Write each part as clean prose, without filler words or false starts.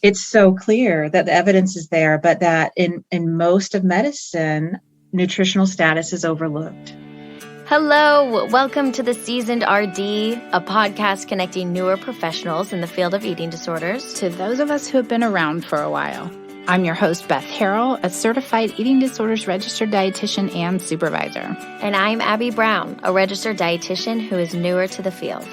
It's so clear that the evidence is there, but that in most of medicine, nutritional status is overlooked. Hello, welcome to the Seasoned RD, a podcast connecting newer professionals in the field of eating disorders to those of us who have been around for a while. I'm your host, Beth Harrell, a certified eating disorders registered dietitian and supervisor. And I'm Abby Brown, a registered dietitian who is newer to the field.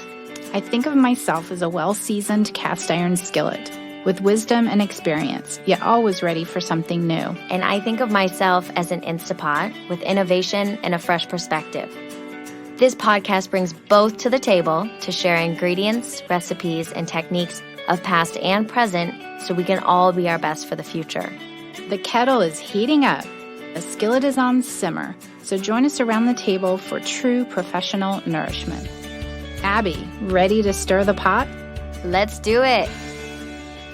I think of myself as a well-seasoned cast iron skillet with wisdom and experience, yet always ready for something new. And I think of myself as an Instapot with innovation and a fresh perspective. This podcast brings both to the table to share ingredients, recipes, and techniques of past and present so we can all be our best for the future. The kettle is heating up. The skillet is on simmer. So join us around the table for true professional nourishment. Abby, ready to stir the pot? Let's do it.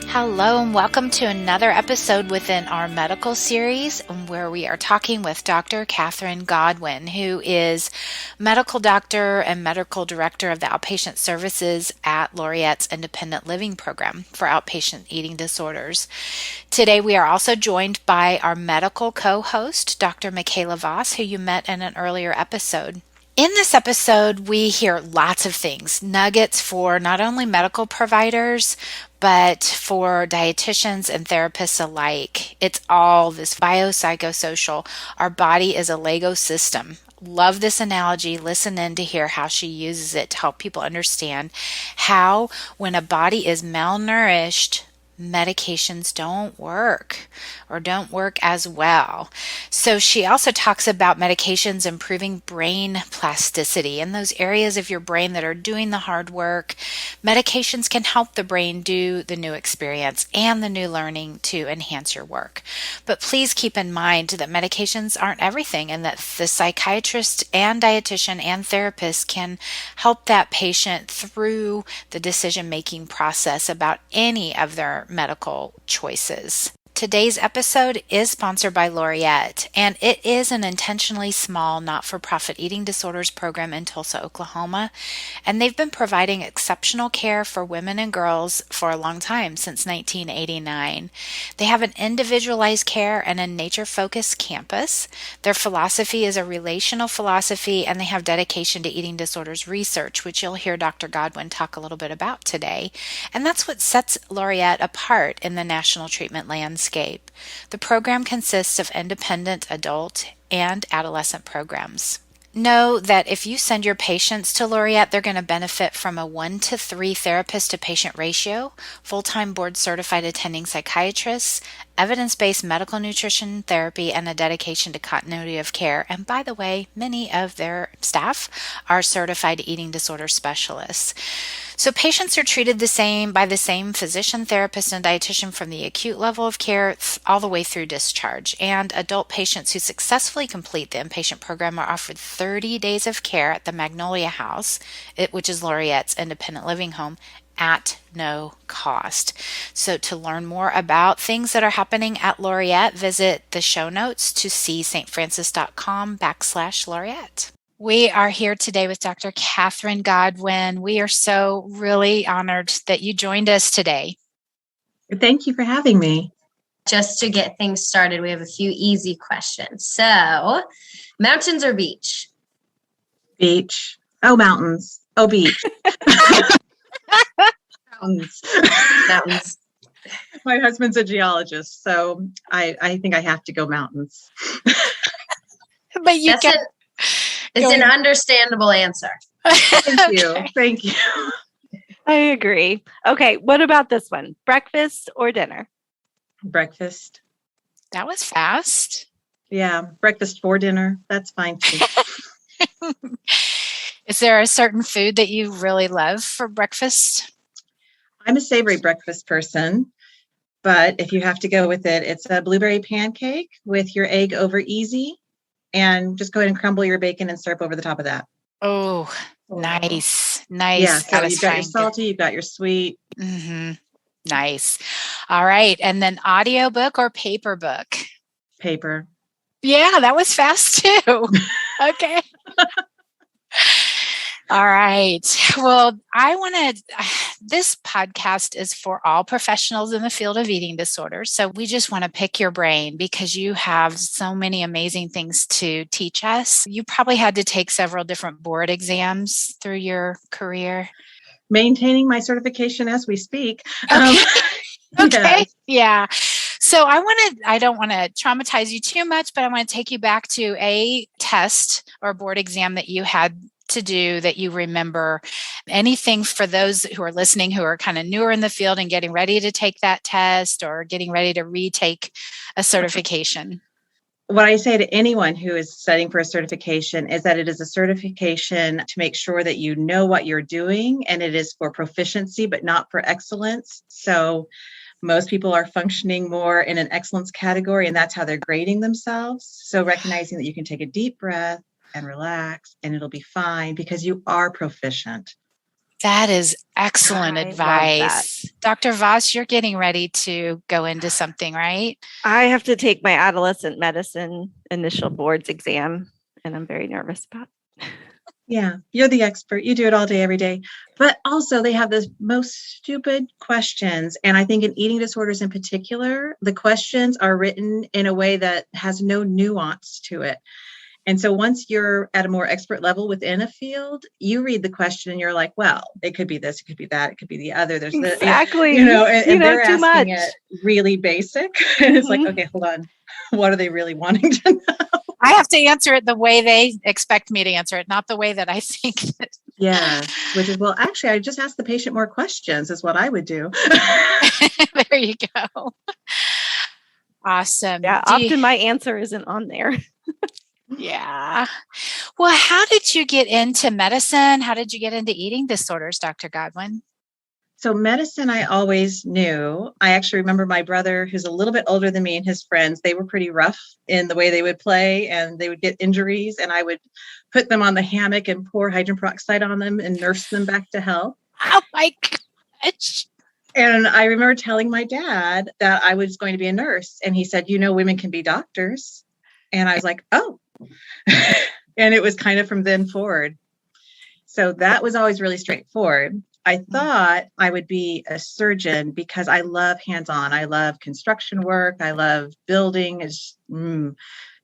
Hello and welcome to another episode within our medical series where we are talking with Dr. Katherine Godwin, who is medical doctor and medical director of the outpatient services at Laureate's independent living program for outpatient eating disorders. Today we are also joined by our medical co-host, Dr. Michaela Voss, who you met in an earlier episode. In this episode, we hear lots of things, nuggets for not only medical providers, but for dietitians and therapists alike. It's all this biopsychosocial. Our body is a Lego system. Love this analogy. Listen in to hear how she uses it to help people understand how, when a body is malnourished, medications don't work or don't work as well. So she also talks about medications improving brain plasticity in those areas of your brain that are doing the hard work. Medications can help the brain do the new experience and the new learning to enhance your work. But please keep in mind that medications aren't everything and that the psychiatrist and dietitian and therapist can help that patient through the decision-making process about any of their medical choices. Today's episode is sponsored by Laureate, and it is an intentionally small, not-for-profit eating disorders program in Tulsa, Oklahoma, and they've been providing exceptional care for women and girls for a long time, since 1989. They have an individualized care and a nature-focused campus. Their philosophy is a relational philosophy, and they have dedication to eating disorders research, which you'll hear Dr. Godwin talk a little bit about today, and that's what sets Laureate apart in the national treatment landscape. The program consists of independent adult and adolescent programs. Know that if you send your patients to Laureate, they're going to benefit from a 1-to-3 therapist-to-patient ratio, full-time board-certified attending psychiatrists, evidence-based medical nutrition therapy, and a dedication to continuity of care. And by the way, many of their staff are certified eating disorder specialists. So patients are treated by the same physician, therapist, and dietitian from the acute level of care all the way through discharge. And adult patients who successfully complete the inpatient program are offered 30 days of care at the Magnolia House, which is Laureate's independent living home, at no cost. So to learn more about things that are happening at Laureate, visit the show notes to see stfrancis.com/Laureate. We are here today with Dr. Katherine Godwin. We are so really honored that you joined us today. Thank you for having me. Just to get things started, we have a few easy questions. So, mountains or beach? Beach. Oh, mountains. Oh, beach. Mountains. Mountains. My husband's a geologist, so I think I have to go mountains. But you can. It's an understandable answer. Thank you. Okay. Thank you. I agree. Okay, what about this one? Breakfast or dinner? Breakfast. That was fast. Yeah, breakfast for dinner. That's fine too. Is there a certain food that you really love for breakfast? I'm a savory breakfast person, but if you have to go with it, it's a blueberry pancake with your egg over easy, and just go ahead and crumble your bacon and syrup over the top of that. Oh, nice. Yeah, so you've got your salty, you've got your sweet. Mm-hmm. Nice. All right. And then audiobook or paper book? Paper. Yeah, that was fast too. Okay. All right. Well, I want to, This podcast is for all professionals in the field of eating disorders. So we just want to pick your brain because you have so many amazing things to teach us. You probably had to take several different board exams through your career. Maintaining my certification as we speak. Okay. Okay. Yes. Yeah. So I don't want to traumatize you too much, but I want to take you back to a test or board exam that you had to do that you remember. Anything for those who are listening who are kind of newer in the field and getting ready to take that test or getting ready to retake a certification? What I say to anyone who is studying for a certification is that it is a certification to make sure that you know what you're doing, and it is for proficiency, but not for excellence. So most people are functioning more in an excellence category, and that's how they're grading themselves. So recognizing that you can take a deep breath and relax, and it'll be fine because you are proficient. That is excellent I advice. Dr. Voss, you're getting ready to go into something, right? I have to take my adolescent medicine initial boards exam, and I'm very nervous about it. Yeah, you're the expert. You do it all day, every day. But also they have the most stupid questions. And I think in eating disorders in particular, the questions are written in a way that has no nuance to it. And so once you're at a more expert level within a field, you read the question and you're like, well, it could be this, it could be that, it could be the other. There's Exactly. and they're too asking much. it really basic. And it's like, okay, hold on. What are they really wanting to know? I have to answer it the way they expect me to answer it, not the way that I think. Yeah, which is, well, actually, I just asked the patient more questions is what I would do. There you go. Awesome. Yeah, often my answer isn't on there. Yeah. Well, how did you get into medicine? How did you get into eating disorders, Dr. Godwin? So medicine, I always knew. I actually remember my brother, who's a little bit older than me, and his friends, they were pretty rough in the way they would play, and they would get injuries, and I would put them on the hammock and pour hydrogen peroxide on them and nurse them back to health. Oh my gosh. And I remember telling my dad that I was going to be a nurse, and he said, women can be doctors. And I was like, oh. And it was kind of from then forward. So that was always really straightforward. I thought I would be a surgeon because I love hands-on. I love construction work. I love building,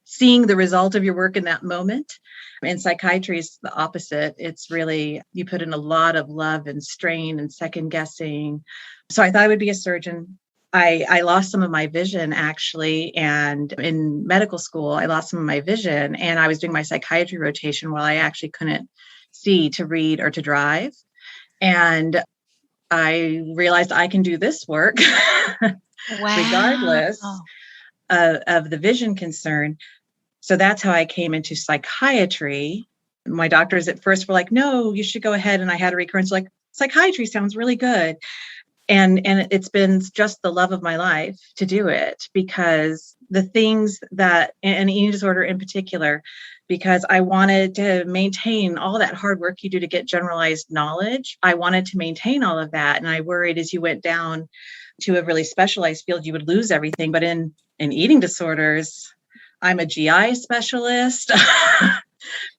seeing the result of your work in that moment. And psychiatry is the opposite. It's really, you put in a lot of love and strain and second guessing. So I thought I would be a surgeon. I lost some of my vision, actually. And in medical school, I lost some of my vision. And I was doing my psychiatry rotation while I actually couldn't see to read or to drive. And I realized I can do this work regardless of the vision concern. So that's how I came into psychiatry. My doctors at first were like, no, you should go ahead. And I had a recurrence like, psychiatry sounds really good. And it's been just the love of my life to do it, because the things that, and eating disorder in particular, because I wanted to maintain all that hard work you do to get generalized knowledge. I wanted to maintain all of that. And I worried as you went down to a really specialized field, you would lose everything. But in eating disorders, I'm a GI specialist,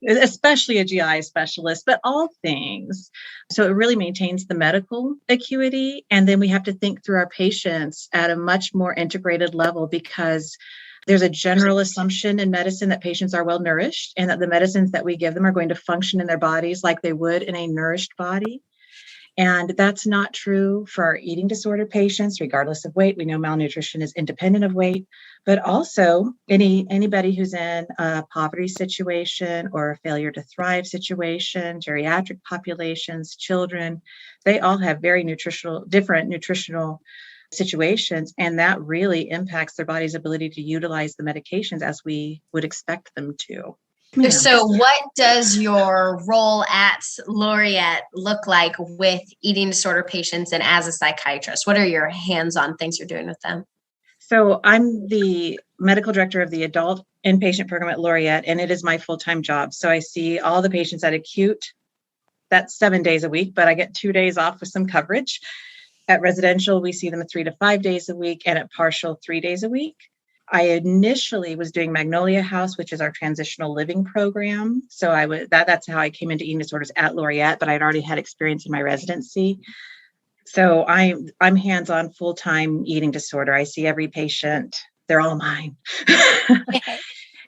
especially a GI specialist, but all things. So it really maintains the medical acuity. And then we have to think through our patients at a much more integrated level, because there's a general assumption in medicine that patients are well nourished and that the medicines that we give them are going to function in their bodies like they would in a nourished body. And that's not true for our eating disorder patients, regardless of weight. We know malnutrition is independent of weight, but also anybody who's in a poverty situation or a failure to thrive situation, geriatric populations, children, they all have very different nutritional situations. And that really impacts their body's ability to utilize the medications as we would expect them to. Yeah. So what does your role at Laureate look like with eating disorder patients and as a psychiatrist? What are your hands-on things you're doing with them? So I'm the medical director of the adult inpatient program at Laureate, and it is my full-time job. So I see all the patients at acute. That's 7 days a week, but I get 2 days off with some coverage. At residential, we see them 3 to 5 days a week, and at partial, 3 days a week. I initially was doing Magnolia House, which is our transitional living program. So that's how I came into eating disorders at Laureate, but I'd already had experience in my residency. So I'm hands-on full-time eating disorder. I see every patient. They're all mine.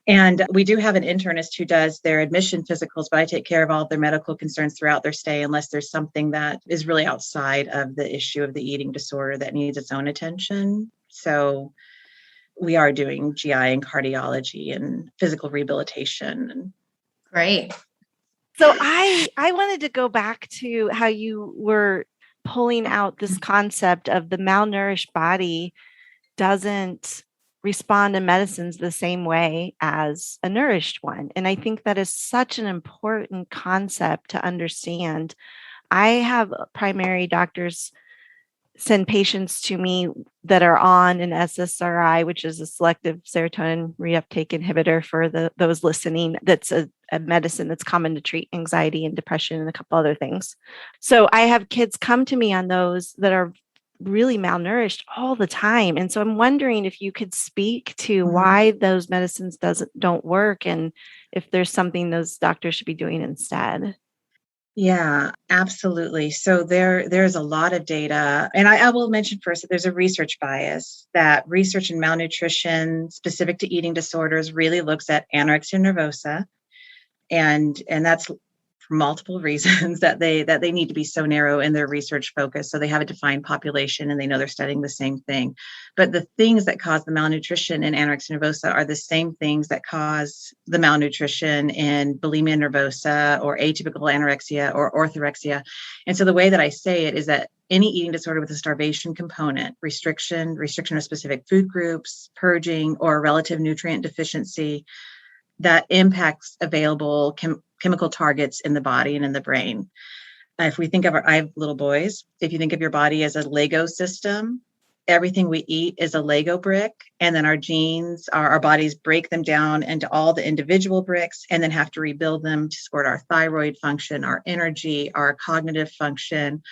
And we do have an internist who does their admission physicals, but I take care of all of their medical concerns throughout their stay, unless there's something that is really outside of the issue of the eating disorder that needs its own attention. So we are doing GI and cardiology and physical rehabilitation. Great. So I wanted to go back to how you were pulling out this concept of the malnourished body doesn't respond to medicines the same way as a nourished one. And I think that is such an important concept to understand. I have primary doctors send patients to me that are on an SSRI, which is a selective serotonin reuptake inhibitor for those listening. That's a medicine that's common to treat anxiety and depression and a couple other things. So I have kids come to me on those that are really malnourished all the time. And so I'm wondering if you could speak to why those medicines don't work and if there's something those doctors should be doing instead. Yeah, absolutely. So there's a lot of data. And I will mention first that there's a research bias, that research in malnutrition specific to eating disorders really looks at anorexia nervosa. And that's for multiple reasons that they need to be so narrow in their research focus. So they have a defined population and they know they're studying the same thing. But the things that cause the malnutrition in anorexia nervosa are the same things that cause the malnutrition in bulimia nervosa or atypical anorexia or orthorexia. And so the way that I say it is that any eating disorder with a starvation component, restriction of specific food groups, purging, or relative nutrient deficiency, that impacts available chemical targets in the body and in the brain. If we think of I have little boys, if you think of your body as a Lego system, everything we eat is a Lego brick, and then our genes, our bodies break them down into all the individual bricks and then have to rebuild them to support our thyroid function, our energy, our cognitive function,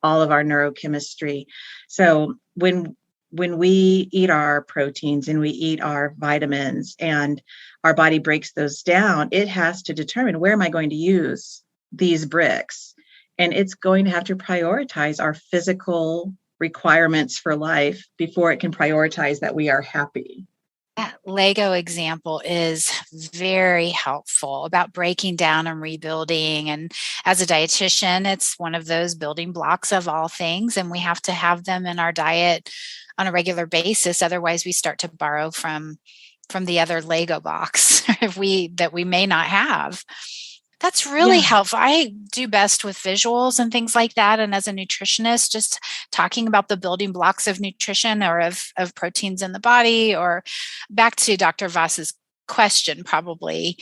all of our neurochemistry. So when we eat our proteins and we eat our vitamins and our body breaks those down, it has to determine, where am I going to use these bricks? And it's going to have to prioritize our physical requirements for life before it can prioritize that we are happy. That Lego example is very helpful about breaking down and rebuilding. And as a dietitian, it's one of those building blocks of all things. And we have to have them in our diet on a regular basis. Otherwise, we start to borrow from the other Lego box that we may not have. That's really helpful. I do best with visuals and things like that. And as a nutritionist, just talking about the building blocks of nutrition or of proteins in the body, or back to Dr. Voss's question, probably.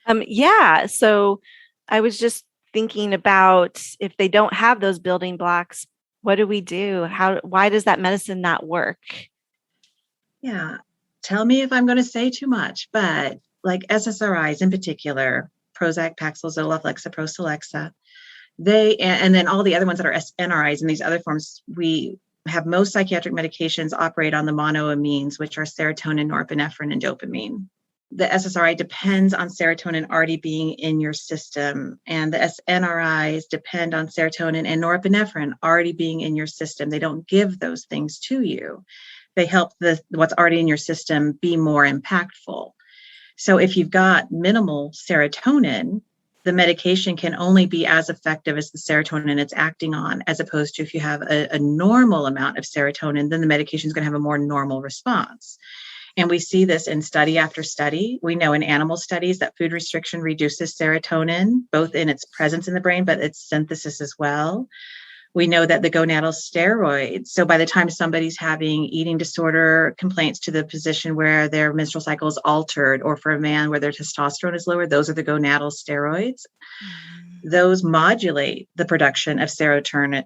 So I was just thinking about, if they don't have those building blocks, what do we do? Why does that medicine not work? Yeah. Tell me if I'm going to say too much, but like SSRIs in particular, Prozac, Paxil, Zoloft, Lexapro, Celexa, and then all the other ones that are NRIs and these other forms, we have most psychiatric medications operate on the monoamines, which are serotonin, norepinephrine, and dopamine. The SSRI depends on serotonin already being in your system, and the NRIs depend on serotonin and norepinephrine already being in your system. They don't give those things to you. They help what's already in your system be more impactful. So if you've got minimal serotonin, the medication can only be as effective as the serotonin it's acting on, as opposed to if you have a normal amount of serotonin, then the medication is going to have a more normal response. And we see this in study after study. We know in animal studies that food restriction reduces serotonin, both in its presence in the brain, but its synthesis as well. We know that the gonadal steroids, so by the time somebody's having eating disorder complaints to the position where their menstrual cycle is altered, or for a man where their testosterone is lower, those are the gonadal steroids. Those modulate the production of serotonin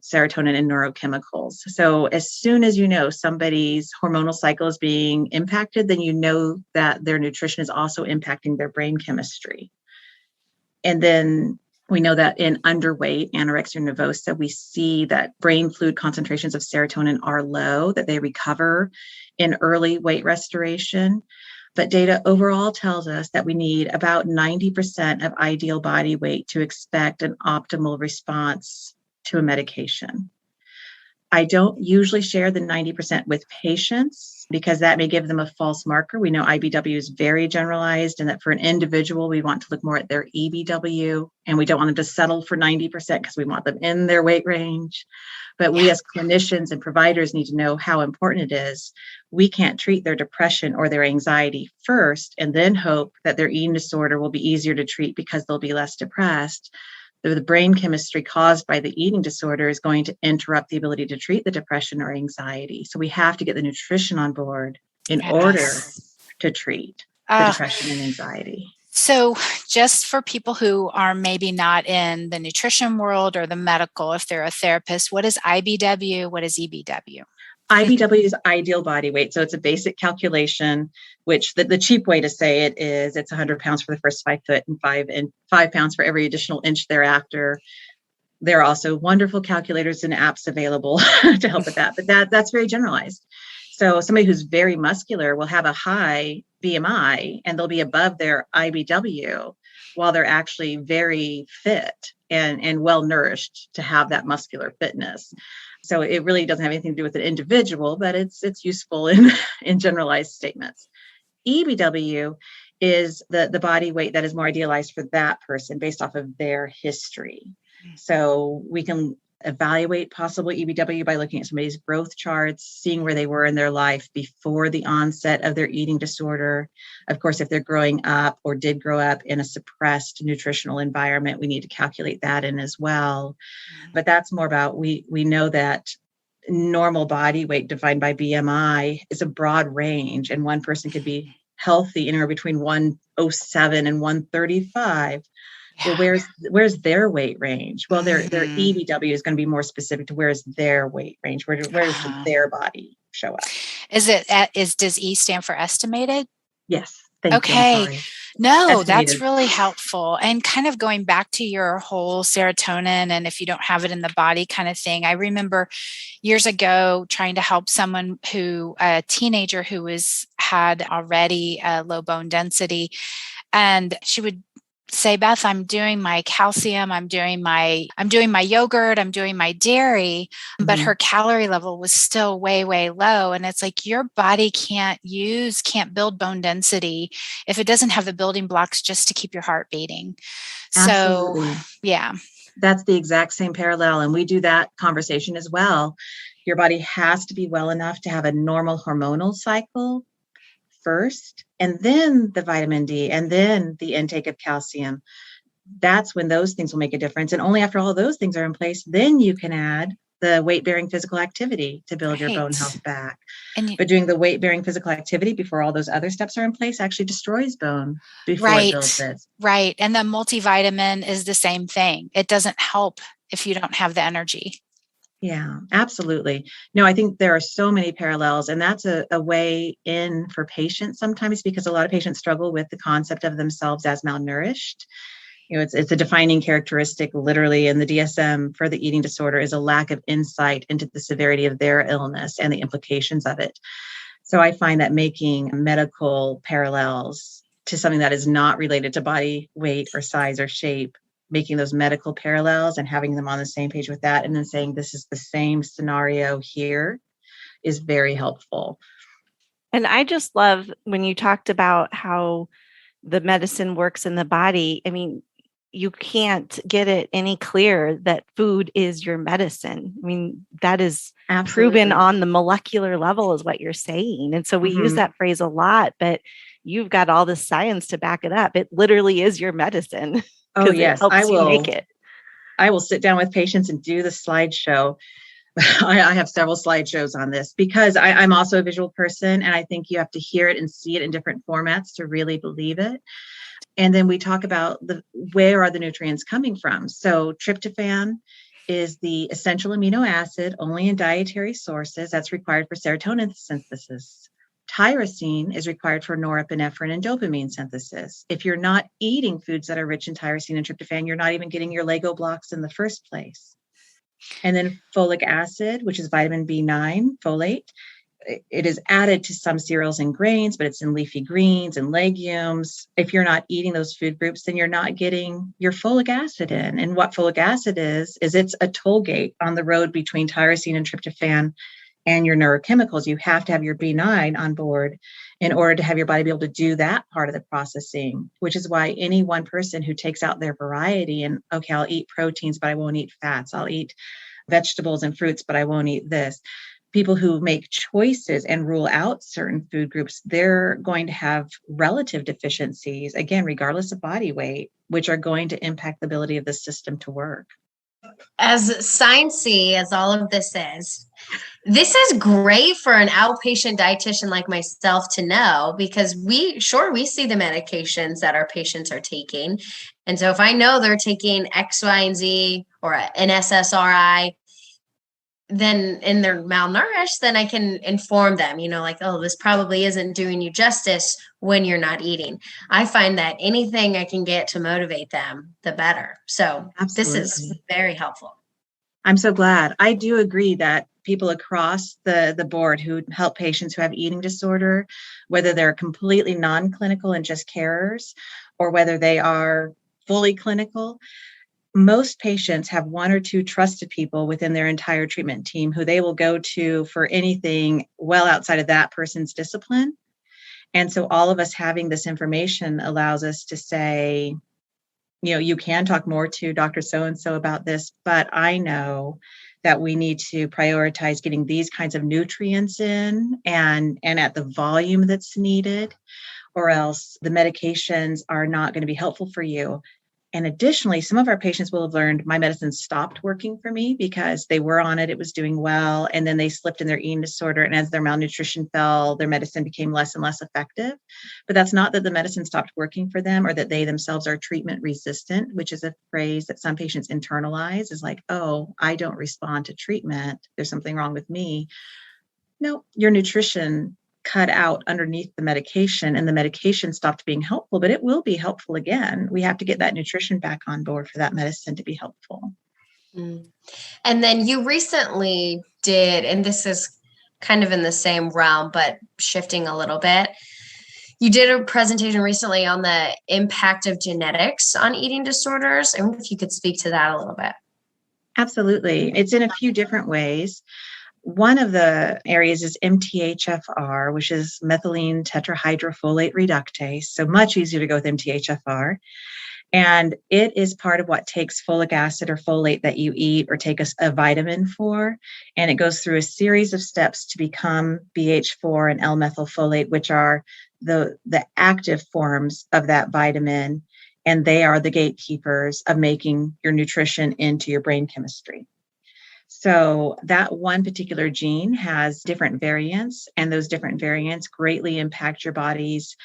and neurochemicals. So as soon as you know somebody's hormonal cycle is being impacted, then you know that their nutrition is also impacting their brain chemistry. And then we know that in underweight anorexia nervosa, we see that brain fluid concentrations of serotonin are low, that they recover in early weight restoration. But data overall tells us that we need about 90% of ideal body weight to expect an optimal response to a medication. I don't usually share the 90% with patients because that may give them a false marker. We know IBW is very generalized, and that for an individual, we want to look more at their EBW, and we don't want them to settle for 90% because we want them in their weight range. But we as clinicians and providers need to know how important it is. We can't treat their depression or their anxiety first and then hope that their eating disorder will be easier to treat because they'll be less depressed. The brain chemistry caused by the eating disorder is going to interrupt the ability to treat the depression or anxiety. So we have to get the nutrition on board in order to treat the depression and anxiety. So just for people who are maybe not in the nutrition world or the medical, if they're a therapist, what is IBW? What is EBW? IBW is ideal body weight. So it's a basic calculation, which the cheap way to say it is it's 100 pounds for the first 5 foot and 5 pounds for every additional inch thereafter. There are also wonderful calculators and apps available to help with that, but that's very generalized. So somebody who's very muscular will have a high BMI and they'll be above their IBW while they're actually very fit and well nourished to have that muscular fitness. So it really doesn't have anything to do with an individual, but it's useful in generalized statements. EBW is the body weight that is more idealized for that person based off of their history. So we can evaluate possible EBW by looking at somebody's growth charts, seeing where they were in their life before the onset of their eating disorder. Of course, if they're growing up or did grow up in a suppressed nutritional environment, we need to calculate that in as well. But that's more about, we know that normal body weight defined by BMI is a broad range, and one person could be healthy anywhere between 107 and 135. Well, where's their weight range? Well, their EBW is going to be more specific to where's their weight range, where should their body show up? Does E stand for estimated? Yes. Thank you. Okay. No, Estimated. That's really helpful. And kind of going back to your whole serotonin and if you don't have it in the body kind of thing. I remember years ago trying to help someone a teenager who had already a low bone density, and she would say, Beth, I'm doing my calcium, I'm doing my yogurt, I'm doing my dairy, but her calorie level was still way, way low. And it's like your body can't build bone density if it doesn't have the building blocks just to keep your heart beating. Absolutely. So, yeah. That's the exact same parallel. And we do that conversation as well. Your body has to be well enough to have a normal hormonal cycle first, and then the vitamin D, and then the intake of calcium. That's when those things will make a difference. And only after all those things are in place, then you can add the weight-bearing physical activity to build your bone health back. But doing the weight-bearing physical activity before all those other steps are in place actually destroys bone before it builds it. Right. And the multivitamin is the same thing. It doesn't help if you don't have the energy. Yeah, absolutely. No, I think there are so many parallels, and that's a way in for patients sometimes, because a lot of patients struggle with the concept of themselves as malnourished. It's a defining characteristic literally in the DSM for the eating disorder is a lack of insight into the severity of their illness and the implications of it. So I find that making medical parallels to something that is not related to body weight or size or shape, making those medical parallels and having them on the same page with that, and then saying this is the same scenario here, is very helpful. And I just love when you talked about how the medicine works in the body. I mean, you can't get it any clearer that food is your medicine. I mean, that is proven on the molecular level is what you're saying. And so we use that phrase a lot, but you've got all the science to back it up. It literally is your medicine. Oh, yes. I will sit down with patients and do the slideshow. I have several slideshows on this because I'm also a visual person, and I think you have to hear it and see it in different formats to really believe it. And then we talk about where are the nutrients coming from. So tryptophan is the essential amino acid only in dietary sources that's required for serotonin synthesis. Tyrosine is required for norepinephrine and dopamine synthesis. If you're not eating foods that are rich in tyrosine and tryptophan, you're not even getting your Lego blocks in the first place. And then folic acid, which is vitamin B9, folate, it is added to some cereals and grains, but it's in leafy greens and legumes. If you're not eating those food groups, then you're not getting your folic acid in. And what folic acid is it's a toll gate on the road between tyrosine and tryptophan and your neurochemicals. You have to have your B9 on board in order to have your body be able to do that part of the processing, which is why any one person who takes out their variety and, okay, I'll eat proteins, but I won't eat fats. I'll eat vegetables and fruits, but I won't eat this. People who make choices and rule out certain food groups, they're going to have relative deficiencies, again, regardless of body weight, which are going to impact the ability of the system to work. As sciencey as all of this is great for an outpatient dietitian like myself to know, because we see the medications that our patients are taking. And so if I know they're taking X, Y, and Z or an SSRI, then and they're malnourished, then I can inform them, like, oh, this probably isn't doing you justice when you're not eating. I find that anything I can get to motivate them, the better. So Absolutely. This is very helpful. I'm so glad. I do agree that people across the board who help patients who have eating disorder, whether they're completely non-clinical and just carers, or whether they are fully clinical, most patients have one or two trusted people within their entire treatment team who they will go to for anything well outside of that person's discipline. And so all of us having this information allows us to say, you can talk more to Dr. So-and-so about this, but I know that we need to prioritize getting these kinds of nutrients in and at the volume that's needed, or else the medications are not going to be helpful for you. And additionally, some of our patients will have learned my medicine stopped working for me because they were on it, it was doing well, and then they slipped in their eating disorder. And as their malnutrition fell, their medicine became less and less effective. But that's not that the medicine stopped working for them or that they themselves are treatment resistant, which is a phrase that some patients internalize is like, oh, I don't respond to treatment. There's something wrong with me. No, your nutrition cut out underneath the medication and the medication stopped being helpful, but it will be helpful again. We have to get that nutrition back on board for that medicine to be helpful. And then you recently did, and this is kind of in the same realm, but shifting a little bit. You did a presentation recently on the impact of genetics on eating disorders. And if you could speak to that a little bit. Absolutely. It's in a few different ways. One of the areas is MTHFR, which is methylene tetrahydrofolate reductase. So much easier to go with MTHFR. And it is part of what takes folic acid or folate that you eat or take a vitamin for. And it goes through a series of steps to become BH4 and L-methylfolate, which are the active forms of that vitamin. And they are the gatekeepers of making your nutrition into your brain chemistry. So that one particular gene has different variants, and those different variants greatly impact your body's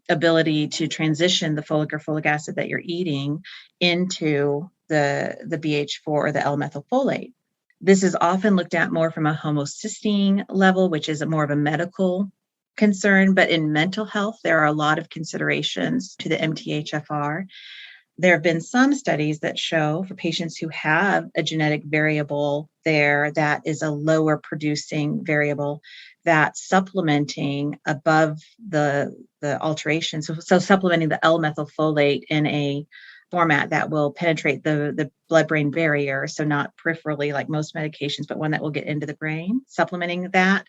ability to transition the folic or folic acid that you're eating into the BH4 or the L-methylfolate. This is often looked at more from a homocysteine level, which is more of a medical concern, but in mental health, there are a lot of considerations to the MTHFR. There have been some studies that show for patients who have a genetic variable there that is a lower producing variable, that supplementing above the alteration, so supplementing the L-methylfolate in a format that will penetrate the blood-brain barrier, so not peripherally like most medications, but one that will get into the brain, supplementing that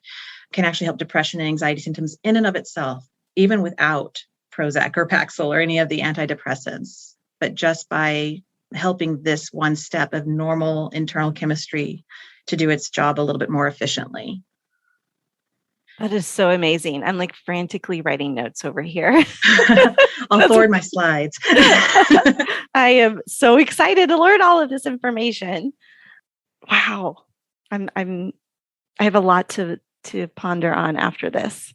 can actually help depression and anxiety symptoms in and of itself, even without Prozac or Paxil or any of the antidepressants. But just by helping this one step of normal internal chemistry to do its job a little bit more efficiently. That is so amazing. I'm like frantically writing notes over here. I'll forward my slides. I am so excited to learn all of this information. Wow. I have a lot to ponder on after this.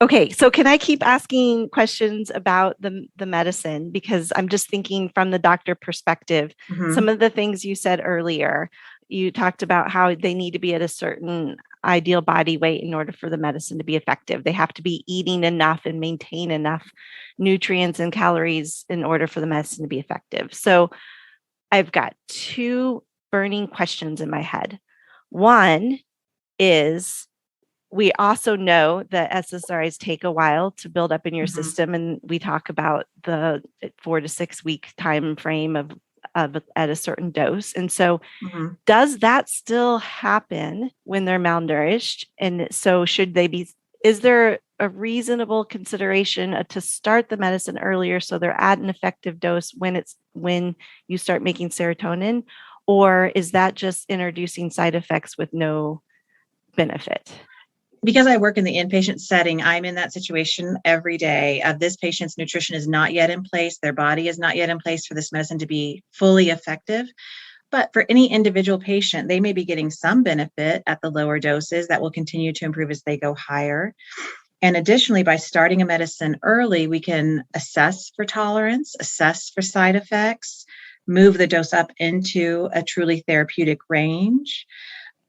Okay, so can I keep asking questions about the medicine? Because I'm just thinking from the doctor perspective, some of the things you said earlier, you talked about how they need to be at a certain ideal body weight in order for the medicine to be effective. They have to be eating enough and maintain enough nutrients and calories in order for the medicine to be effective. So I've got two burning questions in my head. One is, we also know that SSRIs take a while to build up in your Mhm. system. And we talk about the 4 to 6 week time frame of at a certain dose. And so Mhm. does that still happen when they're malnourished? And so is there a reasonable consideration to start the medicine earlier so they're at an effective dose when you start making serotonin? Or is that just introducing side effects with no benefit? Because I work in the inpatient setting, I'm in that situation every day of this patient's nutrition is not yet in place. Their body is not yet in place for this medicine to be fully effective. But for any individual patient, they may be getting some benefit at the lower doses that will continue to improve as they go higher. And additionally, by starting a medicine early, we can assess for tolerance, assess for side effects, move the dose up into a truly therapeutic range.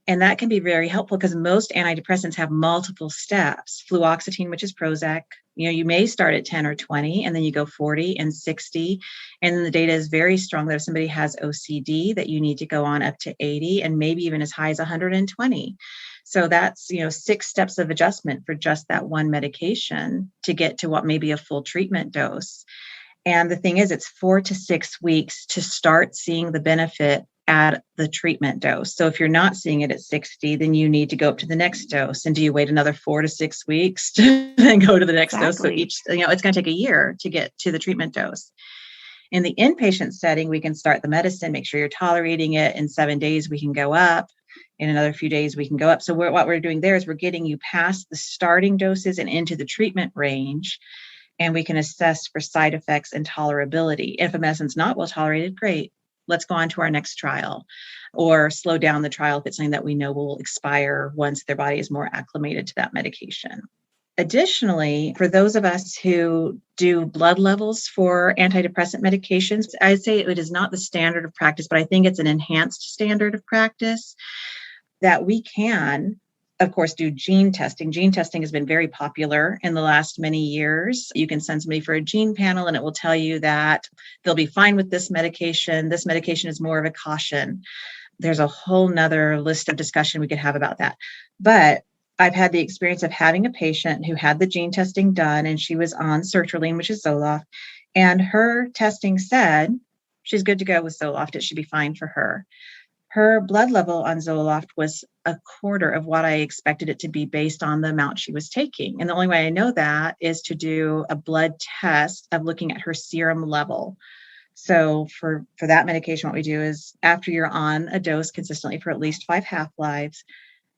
And that can be very helpful because most antidepressants have multiple steps. Fluoxetine, which is Prozac, you may start at 10 or 20, and then you go 40 and 60. And then the data is very strong that if somebody has OCD, that you need to go on up to 80 and maybe even as high as 120. So that's, 6 steps of adjustment for just that one medication to get to what may be a full treatment dose. And the thing is, it's 4 to 6 weeks to start seeing the benefit at the treatment dose. So if you're not seeing it at 60, then you need to go up to the next dose. And do you wait another 4 to 6 weeks to then go to the next dose? So it's going to take a year to get to the treatment dose. In the inpatient setting, we can start the medicine, make sure you're tolerating it. In 7 days, we can go up. In another few days, we can go up. So what we're doing there is we're getting you past the starting doses and into the treatment range. And we can assess for side effects and tolerability. If a medicine's not well tolerated, great. Let's go on to our next trial, or slow down the trial if it's something that we know will expire once their body is more acclimated to that medication. Additionally, for those of us who do blood levels for antidepressant medications, I'd say it is not the standard of practice, but I think it's an enhanced standard of practice that we can, of course, do gene testing. Gene testing has been very popular in the last many years. You can send somebody for a gene panel and it will tell you that they'll be fine with this medication. This medication is more of a caution. There's a whole nother list of discussion we could have about that. But I've had the experience of having a patient who had the gene testing done and she was on sertraline, which is Zoloft, and her testing said she's good to go with Zoloft. It should be fine for her. Her blood level on Zoloft was a quarter of what I expected it to be based on the amount she was taking. And the only way I know that is to do a blood test of looking at her serum level. So for that medication, what we do is after you're on a dose consistently for at least 5 half-lives,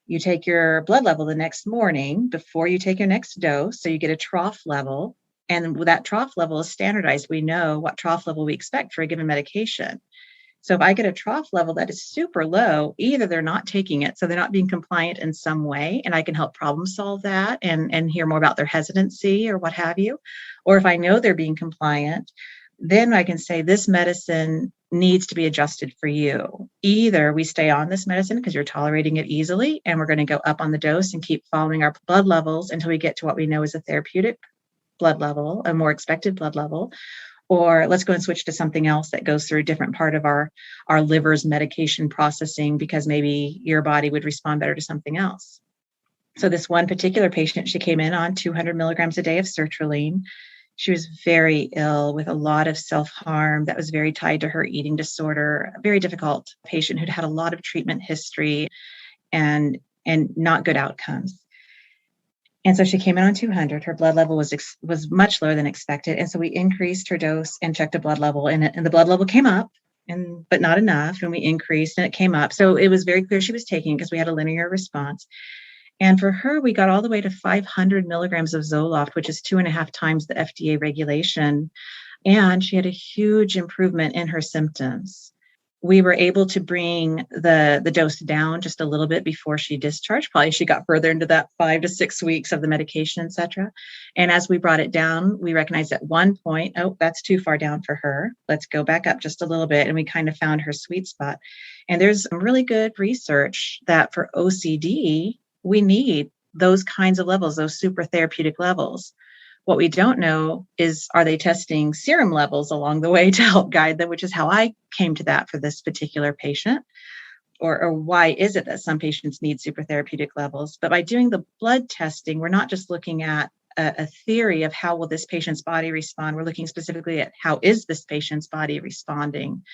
you take your blood level the next morning before you take your next dose. So you get a trough level. And that trough level is standardized. We know what trough level we expect for a given medication. So if I get a trough level that is super low, either they're not taking it, so they're not being compliant in some way, and I can help problem solve that and hear more about their hesitancy or what have you. Or if I know they're being compliant, then I can say this medicine needs to be adjusted for you. Either we stay on this medicine because you're tolerating it easily, and we're going to go up on the dose and keep following our blood levels until we get to what we know is a therapeutic blood level, a more expected blood level. Or let's go and switch to something else that goes through a different part of our liver's medication processing because maybe your body would respond better to something else. So this one particular patient, she came in on 200 milligrams a day of sertraline. She was very ill with a lot of self-harm that was very tied to her eating disorder, a very difficult patient who'd had a lot of treatment history and not good outcomes. And so she came in on 200. Her blood level was much lower than expected. And so we increased her dose and checked a blood level, and the blood level came up, but not enough. And we increased and it came up. So it was very clear she was taking because we had a linear response. And for her, we got all the way to 500 milligrams of Zoloft, which is 2.5 times the FDA regulation. And she had a huge improvement in her symptoms. We were able to bring the dose down just a little bit before she discharged. Probably she got further into that 5 to 6 weeks of the medication, et cetera. And as we brought it down, we recognized at one point, oh, that's too far down for her. Let's go back up just a little bit. And we kind of found her sweet spot. And there's some really good research that for OCD, we need those kinds of levels, those super therapeutic levels. What we don't know is, are they testing serum levels along the way to help guide them, which is how I came to that for this particular patient. or why is it that some patients need supertherapeutic levels. But by doing the blood testing, we're not just looking at a theory of how will this patient's body respond. We're looking specifically at how is this patient's body responding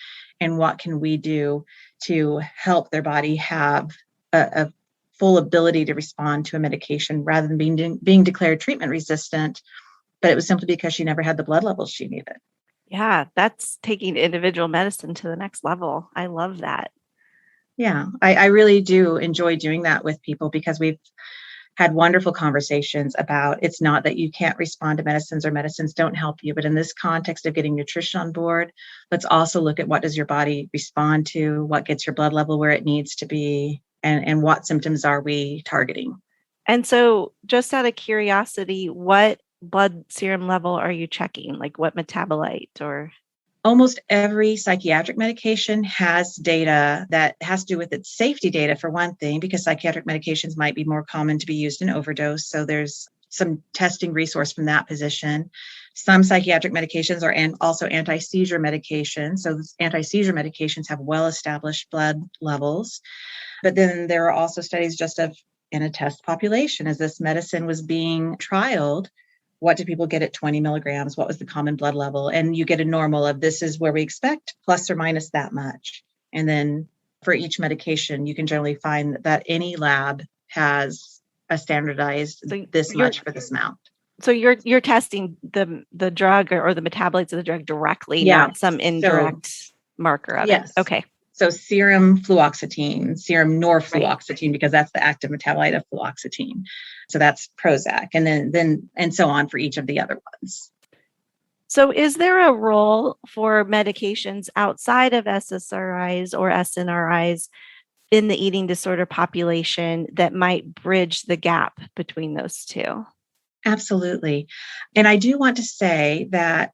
and what can we do to help their body have a full ability to respond to a medication rather than being declared treatment resistant, but it was simply because she never had the blood levels she needed. Yeah, that's taking individual medicine to the next level. I love that. Yeah, I really do enjoy doing that with people because we've had wonderful conversations about it's not that you can't respond to medicines or medicines don't help you, but in this context of getting nutrition on board, let's also look at what does your body respond to, what gets your blood level where it needs to be, and what symptoms are we targeting. And so just out of curiosity, what blood serum level are you checking? Like what metabolite or? Almost every psychiatric medication has data that has to do with its safety data for one thing, because psychiatric medications might be more common to be used in overdose. So there's some testing resource from that position. Some psychiatric medications are also anti-seizure medications. So anti-seizure medications have well-established blood levels. But then there are also studies just in a test population. As this medicine was being trialed, what do people get at 20 milligrams? What was the common blood level? And you get a normal of this is where we expect plus or minus that much. And then for each medication, you can generally find that any lab has a standardized this much for this amount. So you're testing the drug or the metabolites of the drug directly, not some indirect marker of it. Okay. So serum fluoxetine, serum norfluoxetine, because that's the active metabolite of fluoxetine. So that's Prozac, and then and so on for each of the other ones. So is there a role for medications outside of SSRIs or SNRIs in the eating disorder population that might bridge the gap between those two? Absolutely. And I do want to say that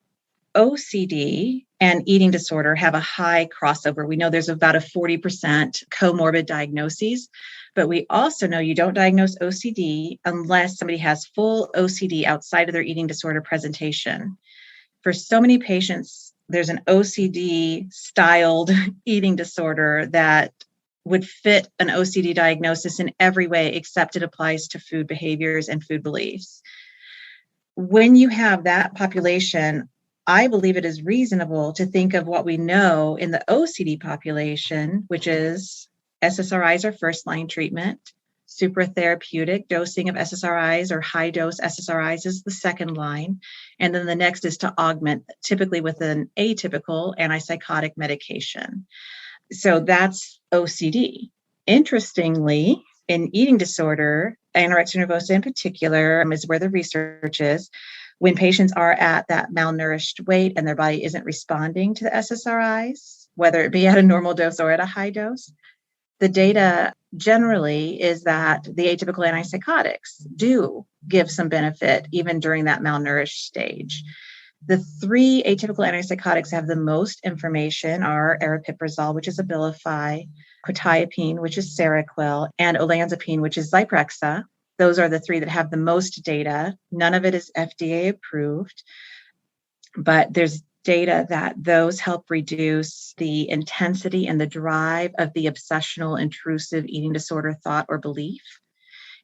OCD and eating disorder have a high crossover. We know there's about a 40% comorbid diagnoses, but we also know you don't diagnose OCD unless somebody has full OCD outside of their eating disorder presentation. For so many patients, there's an OCD styled eating disorder that would fit an OCD diagnosis in every way, except it applies to food behaviors and food beliefs. When you have that population, I believe it is reasonable to think of what we know in the OCD population, which is SSRIs are first-line treatment, supratherapeutic dosing of SSRIs or high-dose SSRIs is the second line, and then the next is to augment, typically with an atypical antipsychotic medication. So that's OCD. Interestingly, in eating disorder, anorexia nervosa in particular is where the research is. When patients are at that malnourished weight and their body isn't responding to the SSRIs, whether it be at a normal dose or at a high dose, the data generally is that the atypical antipsychotics do give some benefit even during that malnourished stage. The three atypical antipsychotics have the most information are aripiprazole, which is Abilify, quetiapine, which is Seroquel, and olanzapine, which is Zyprexa. Those are the three that have the most data. None of it is FDA approved, but there's data that those help reduce the intensity and the drive of the obsessional intrusive eating disorder thought or belief.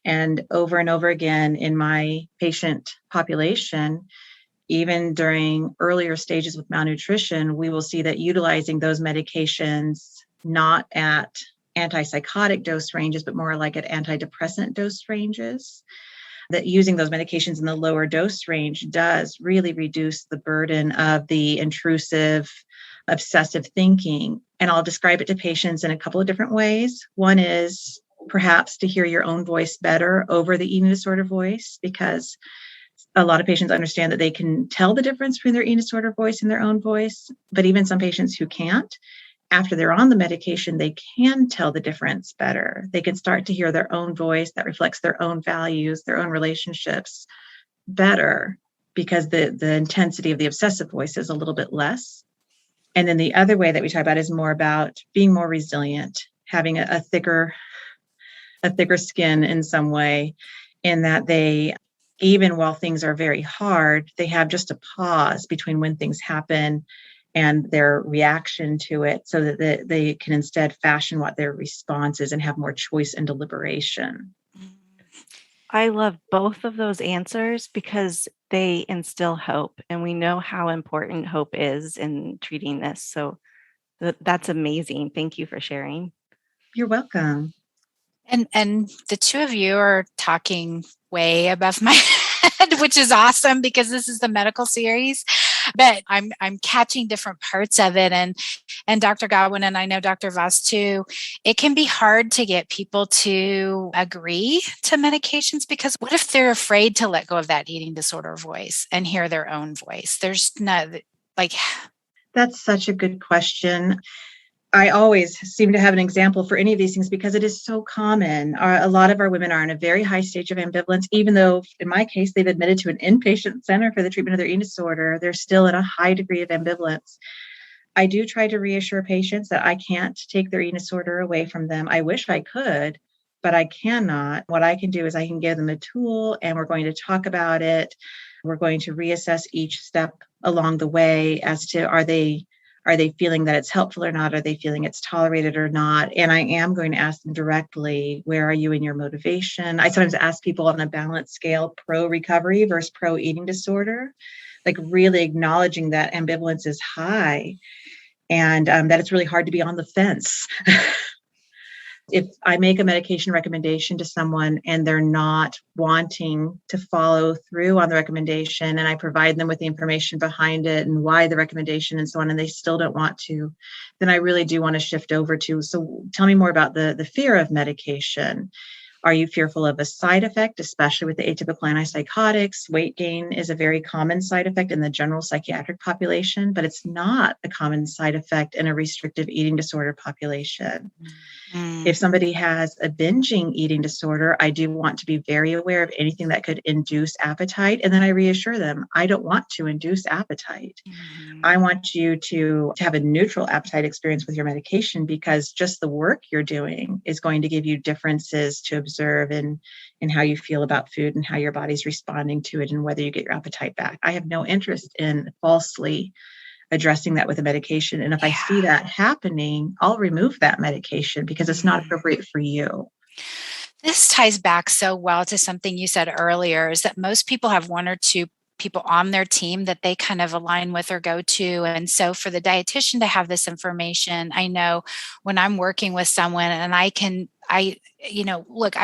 And over again in my patient population, even during earlier stages with malnutrition, we will see that utilizing those medications not at antipsychotic dose ranges, but more like at antidepressant dose ranges, that using those medications in the lower dose range does really reduce the burden of the intrusive, obsessive thinking. And I'll describe it to patients in a couple of different ways. One is perhaps to hear your own voice better over the eating disorder voice, because a lot of patients understand that they can tell the difference between their eating disorder voice and their own voice, but even some patients who can't, after they're on the medication, they can tell the difference better. They can start to hear their own voice that reflects their own values, their own relationships better, because the intensity of the obsessive voice is a little bit less. And then the other way that we talk about is more about being more resilient, having a thicker skin in some way, in that they, even while things are very hard, they have just a pause between when things happen and their reaction to it so that they can instead fashion what their response is and have more choice and deliberation. I love both of those answers because they instill hope, and we know how important hope is in treating this. So that's amazing. Thank you for sharing. You're welcome. And the two of you are talking way above my head, which is awesome because this is the medical series. But I'm catching different parts of it. And Dr. Godwin, and I know Dr. Voss too, it can be hard to get people to agree to medications because what if they're afraid to let go of that eating disorder voice and hear their own voice? There's no, like... That's such a good question. I always seem to have an example for any of these things because it is so common. A lot of our women are in a very high stage of ambivalence, even though in my case, they've admitted to an inpatient center for the treatment of their eating disorder. They're still in a high degree of ambivalence. I do try to reassure patients that I can't take their eating disorder away from them. I wish I could, but I cannot. What I can do is I can give them a tool and we're going to talk about it. We're going to reassess each step along the way as to are they feeling that it's helpful or not? Are they feeling it's tolerated or not? And I am going to ask them directly, where are you in your motivation? I sometimes ask people on a balance scale, pro recovery versus pro eating disorder, like really acknowledging that ambivalence is high and that it's really hard to be on the fence. If I make a medication recommendation to someone and they're not wanting to follow through on the recommendation and I provide them with the information behind it and why the recommendation and so on, and they still don't want to, then I really do want to shift over to, so tell me more about the fear of medication. Are you fearful of a side effect, especially with the atypical antipsychotics? Weight gain is a very common side effect in the general psychiatric population, but it's not a common side effect in a restrictive eating disorder population. If somebody has a binging eating disorder, I do want to be very aware of anything that could induce appetite. And then I reassure them, I don't want to induce appetite. I want you to have a neutral appetite experience with your medication because just the work you're doing is going to give you differences to observe in how you feel about food and how your body's responding to it and whether you get your appetite back. I have no interest in falsely addressing that with a medication. And if I see that happening, I'll remove that medication because it's not appropriate for you. This ties back so well to something you said earlier, is that most people have one or two people on their team that they kind of align with or go to. And so for the dietitian to have this information, I know when I'm working with someone and I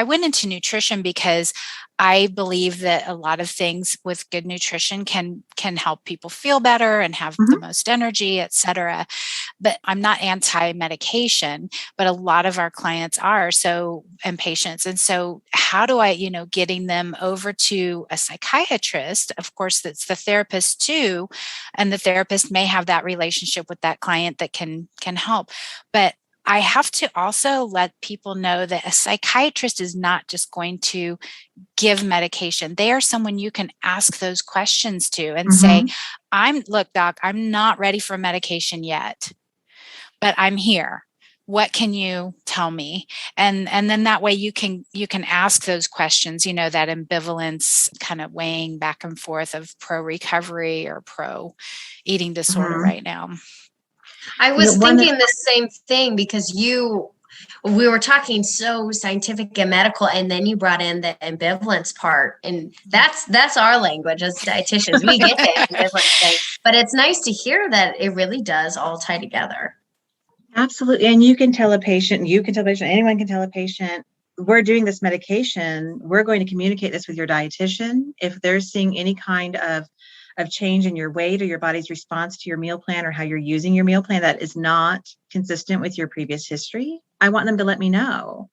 went into nutrition because I believe that a lot of things with good nutrition can help people feel better and have the most energy, et cetera. But I'm not anti-medication, but a lot of our clients are, and patients. And so how do I, getting them over to a psychiatrist, of course, that's the therapist too. And the therapist may have that relationship with that client that can help. But I have to also let people know that a psychiatrist is not just going to give medication. They are someone you can ask those questions to and say, look, doc, I'm not ready for medication yet, but I'm here. What can you tell me? And then that way you can ask those questions, that ambivalence kind of weighing back and forth of pro recovery or pro eating disorder right now. I was thinking the same thing because we were talking so scientific and medical, and then you brought in the ambivalence part, and that's our language as dietitians. We get the ambivalence thing, but it's nice to hear that it really does all tie together. Absolutely, and you can tell a patient, anyone can tell a patient, we're doing this medication, we're going to communicate this with your dietitian. If they're seeing any kind of change in your weight or your body's response to your meal plan or how you're using your meal plan that is not consistent with your previous history, I want them to let me know.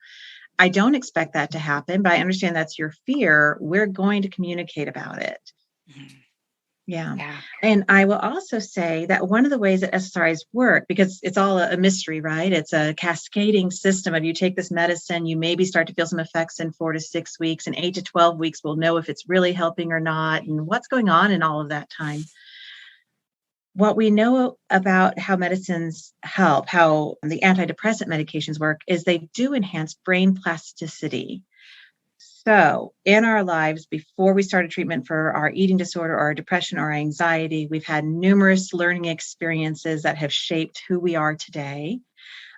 I don't expect that to happen, but I understand that's your fear. We're going to communicate about it. Yeah. And I will also say that one of the ways that SSRIs work, because it's all a mystery, right? It's a cascading system of you take this medicine, you maybe start to feel some effects in 4 to 6 weeks, and 8 to 12 weeks, we'll know if it's really helping or not and what's going on in all of that time. What we know about how medicines help, how the antidepressant medications work, is they do enhance brain plasticity. So in our lives, before we started treatment for our eating disorder or our depression or our anxiety, we've had numerous learning experiences that have shaped who we are today,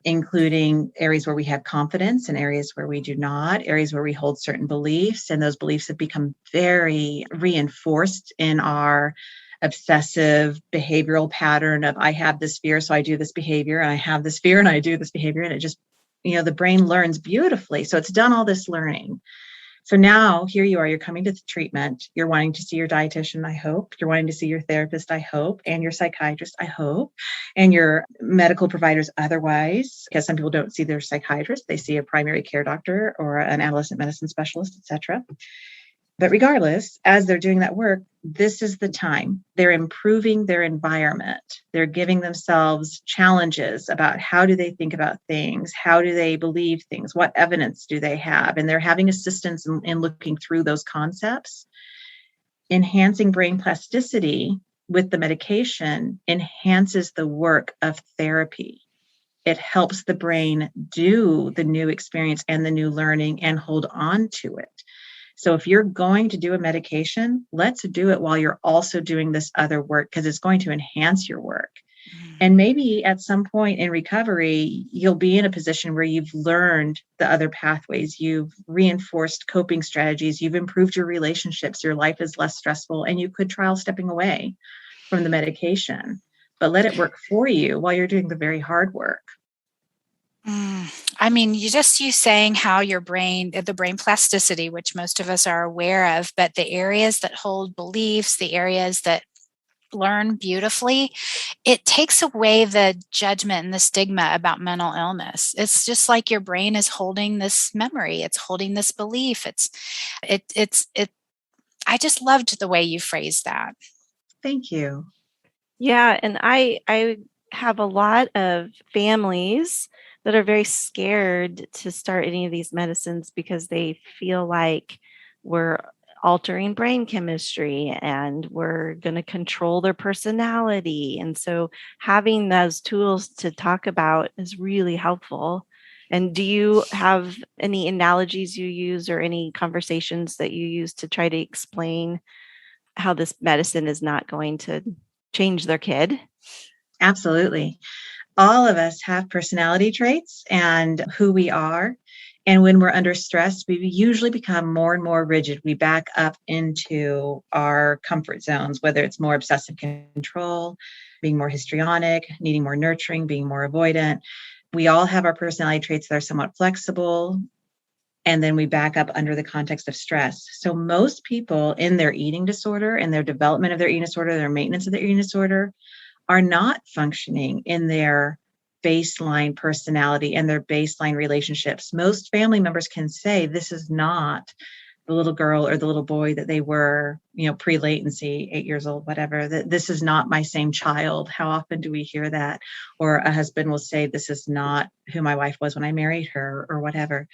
including areas where we have confidence and areas where we do not, areas where we hold certain beliefs, and those beliefs have become very reinforced in our obsessive behavioral pattern of I have this fear, so I do this behavior, and I have this fear and I do this behavior, and it just, the brain learns beautifully. So it's done all this learning. So now here you are, you're coming to the treatment, you're wanting to see your dietitian, I hope, you're wanting to see your therapist, I hope, and your psychiatrist, I hope, and your medical providers otherwise, because some people don't see their psychiatrist, they see a primary care doctor or an adolescent medicine specialist, etc. But regardless, as they're doing that work, this is the time. They're improving their environment. They're giving themselves challenges about how do they think about things? How do they believe things? What evidence do they have? And they're having assistance in looking through those concepts. Enhancing brain plasticity with the medication enhances the work of therapy. It helps the brain do the new experience and the new learning and hold on to it. So if you're going to do a medication, let's do it while you're also doing this other work, because it's going to enhance your work. And maybe at some point in recovery, you'll be in a position where you've learned the other pathways, you've reinforced coping strategies, you've improved your relationships, your life is less stressful, and you could trial stepping away from the medication. But let it work for you while you're doing the very hard work. I mean, you saying how your brain, the brain plasticity, which most of us are aware of, but the areas that hold beliefs, the areas that learn beautifully, it takes away the judgment and the stigma about mental illness. It's just like your brain is holding this memory, it's holding this belief. I just loved the way you phrased that. Thank you. Yeah, and I have a lot of families that are very scared to start any of these medicines because they feel like we're altering brain chemistry and we're going to control their personality. And so having those tools to talk about is really helpful. And do you have any analogies you use or any conversations that you use to try to explain how this medicine is not going to change their kid? Absolutely. All of us have personality traits and who we are. And when we're under stress, we usually become more and more rigid. We back up into our comfort zones, whether it's more obsessive control, being more histrionic, needing more nurturing, being more avoidant. We all have our personality traits that are somewhat flexible. And then we back up under the context of stress. So most people in their eating disorder and their development of their eating disorder, their maintenance of their eating disorder, are not functioning in their baseline personality and their baseline relationships. Most family members can say, this is not the little girl or the little boy that they were, pre-latency, 8 years old, whatever, that this is not my same child. How often do we hear that? Or a husband will say, this is not who my wife was when I married her, or whatever.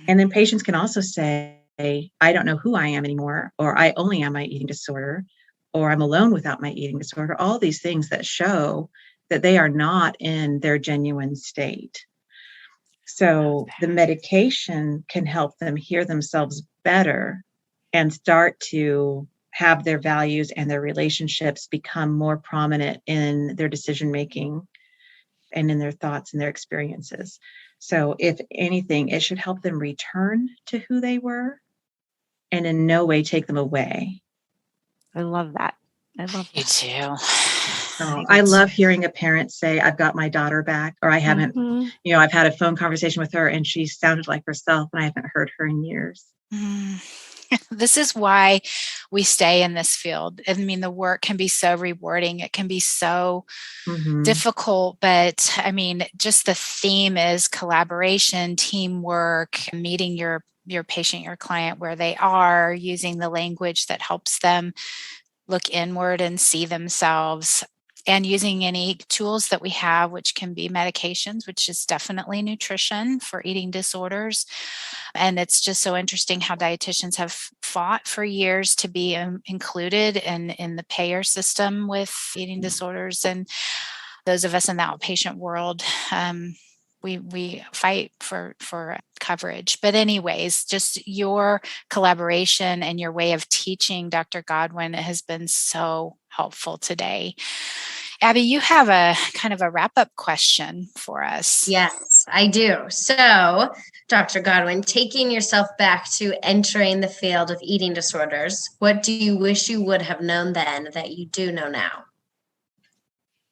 And then patients can also say, I don't know who I am anymore, or I only am my eating disorder, or I'm alone without my eating disorder, all these things that show that they are not in their genuine state. So the medication can help them hear themselves better and start to have their values and their relationships become more prominent in their decision-making and in their thoughts and their experiences. So if anything, it should help them return to who they were and in no way take them away. I love that. I love that. Me too. I love hearing a parent say, I've got my daughter back, or I haven't, I've had a phone conversation with her and she sounded like herself and I haven't heard her in years. This is why we stay in this field. I mean, the work can be so rewarding. It can be so difficult, but I mean, just the theme is collaboration, teamwork, meeting your patient, your client where they are, using the language that helps them look inward and see themselves, and using any tools that we have, which can be medications, which is definitely nutrition for eating disorders. And it's just so interesting how dietitians have fought for years to be included in the payer system with eating disorders. And those of us in the outpatient world, we fight for coverage. But anyways, just your collaboration and your way of teaching, Dr. Godwin, has been so helpful today. Abby, you have a kind of a wrap-up question for us. Yes, I do. So, Dr. Godwin, taking yourself back to entering the field of eating disorders, what do you wish you would have known then that you do know now?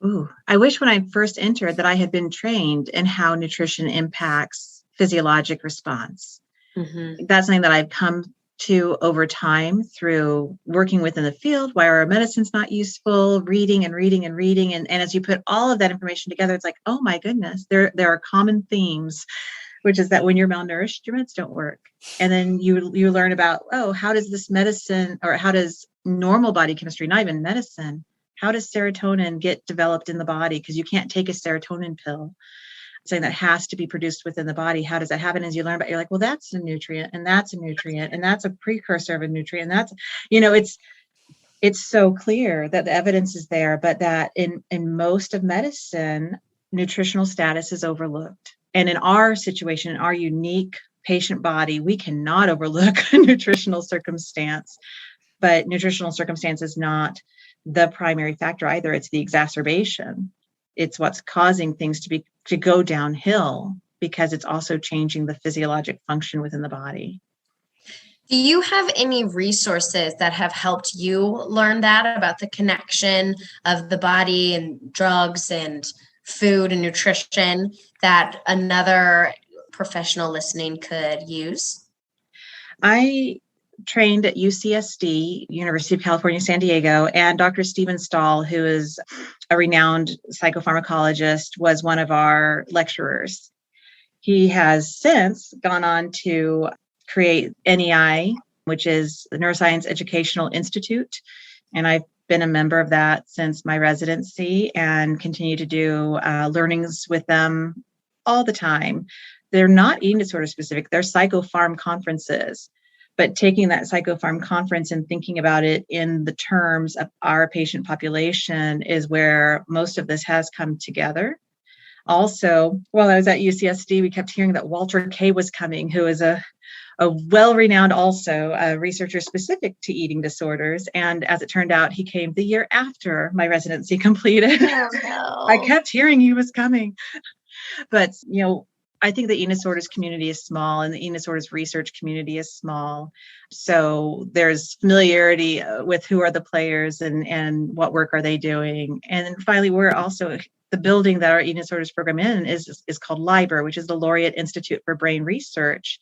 Ooh, I wish when I first entered that I had been trained in how nutrition impacts physiologic response. Mm-hmm. That's something that I've come to over time through working within the field, why our medicine's not useful, reading. And as you put all of that information together, it's like, oh my goodness, there are common themes, which is that when you're malnourished, your meds don't work. And then you learn about, how does this medicine, or how does normal body chemistry, not even medicine, how does serotonin get developed in the body? Because you can't take a serotonin pill. Something that has to be produced within the body. How does that happen? As you learn about, you're like, well, that's a nutrient, and that's a nutrient, and that's a precursor of a nutrient. And that's, it's so clear that the evidence is there, but that in most of medicine, nutritional status is overlooked. And in our situation, in our unique patient body, we cannot overlook a nutritional circumstance. But nutritional circumstance is not the primary factor either. It's the exacerbation. It's what's causing things to go downhill, because it's also changing the physiologic function within the body. Do you have any resources that have helped you learn that about the connection of the body and drugs and food and nutrition that another professional listening could use? I trained at UCSD, University of California, San Diego, and Dr. Stephen Stahl, who is a renowned psychopharmacologist, was one of our lecturers. He has since gone on to create NEI, which is the Neuroscience Education Institute, and I've been a member of that since my residency and continue to do learnings with them all the time. They're not eating disorder specific, they're psychopharm conferences. But taking that psychopharm conference and thinking about it in the terms of our patient population is where most of this has come together. Also, while I was at UCSD, we kept hearing that Walter Kay was coming, who is a well-renowned researcher specific to eating disorders. And as it turned out, he came the year after my residency completed. Oh, no. I kept hearing he was coming. But, I think the eating disorders community is small, and the eating disorders research community is small. So there's familiarity with who are the players and what work are they doing. And then finally, we're also, the building that our eating disorders program is called LIBR, which is the Laureate Institute for Brain Research.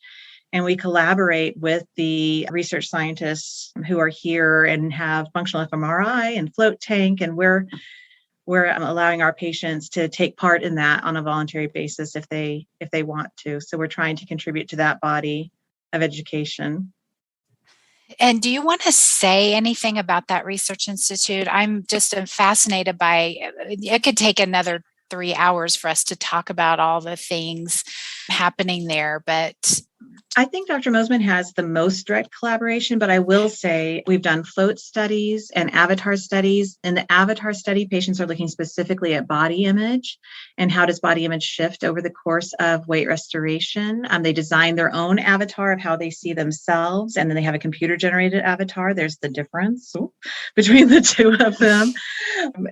And we collaborate with the research scientists who are here and have functional fMRI and float tank, and we're allowing our patients to take part in that on a voluntary basis if they want to. So we're trying to contribute to that body of education. And do you want to say anything about that research institute? I'm just fascinated by it. Could take another 3 hours for us to talk about all the things happening there, but I think Dr. Mosman has the most direct collaboration, but I will say we've done float studies and avatar studies. In the avatar study, patients are looking specifically at body image and how does body image shift over the course of weight restoration. They design their own avatar of how they see themselves, and then they have a computer-generated avatar. There's the difference between the two of them.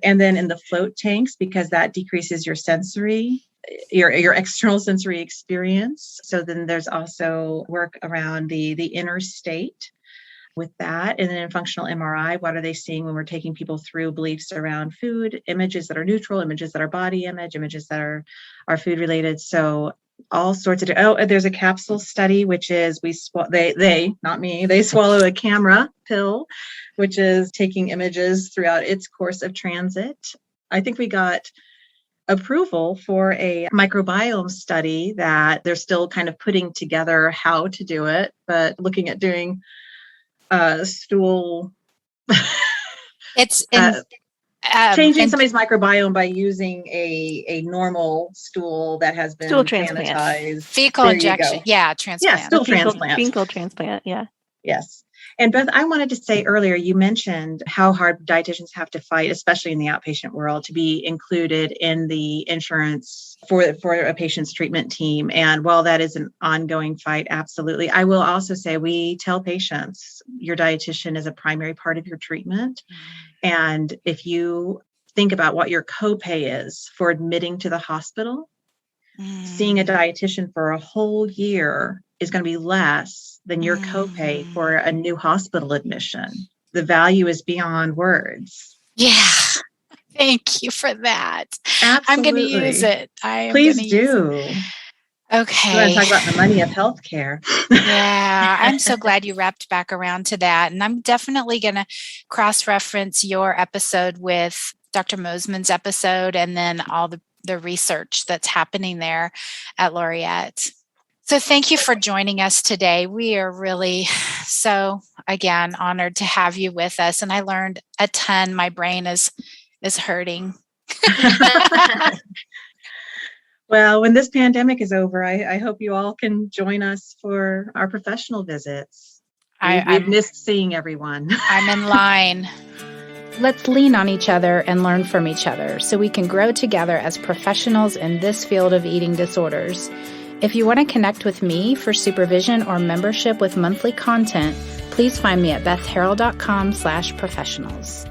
And then in the float tanks, because that decreases your sensory, your external sensory experience. So then there's also work around the inner state with that. And then in functional MRI, what are they seeing when we're taking people through beliefs around food, images that are neutral, images that are body image, images that are food related. So all sorts of, there's a capsule study, which is they, not me, they swallow a camera pill, which is taking images throughout its course of transit. I think we got approval for a microbiome study that they're still kind of putting together how to do it, but looking at doing stool. It's changing somebody's microbiome by using a normal stool that has been sanitized. Fecal injection. Yeah, transplant. Yeah, stool transplant. Fecal transplant, yeah. Yes. And Beth, I wanted to say earlier, you mentioned how hard dietitians have to fight, especially in the outpatient world, to be included in the insurance for a patient's treatment team. And while that is an ongoing fight, absolutely. I will also say we tell patients your dietitian is a primary part of your treatment. And if you think about what your copay is for admitting to the hospital, seeing a dietitian for a whole year is going to be less than your copay for a new hospital admission. The value is beyond words. Yeah. Thank you for that. Absolutely. I'm going to use it. Please do. Okay. You want to talk about the money of healthcare. Yeah, I'm so glad you wrapped back around to that. And I'm definitely going to cross-reference your episode with Dr. Mosman's episode and then all the research that's happening there at Laureate. So thank you for joining us today. We are really so, again, honored to have you with us. And I learned a ton. My brain is hurting. Well, when this pandemic is over, I hope you all can join us for our professional visits. We've missed seeing everyone. I'm in line. Let's lean on each other and learn from each other so we can grow together as professionals in this field of eating disorders. If you want to connect with me for supervision or membership with monthly content, please find me at bethharrell.com/professionals.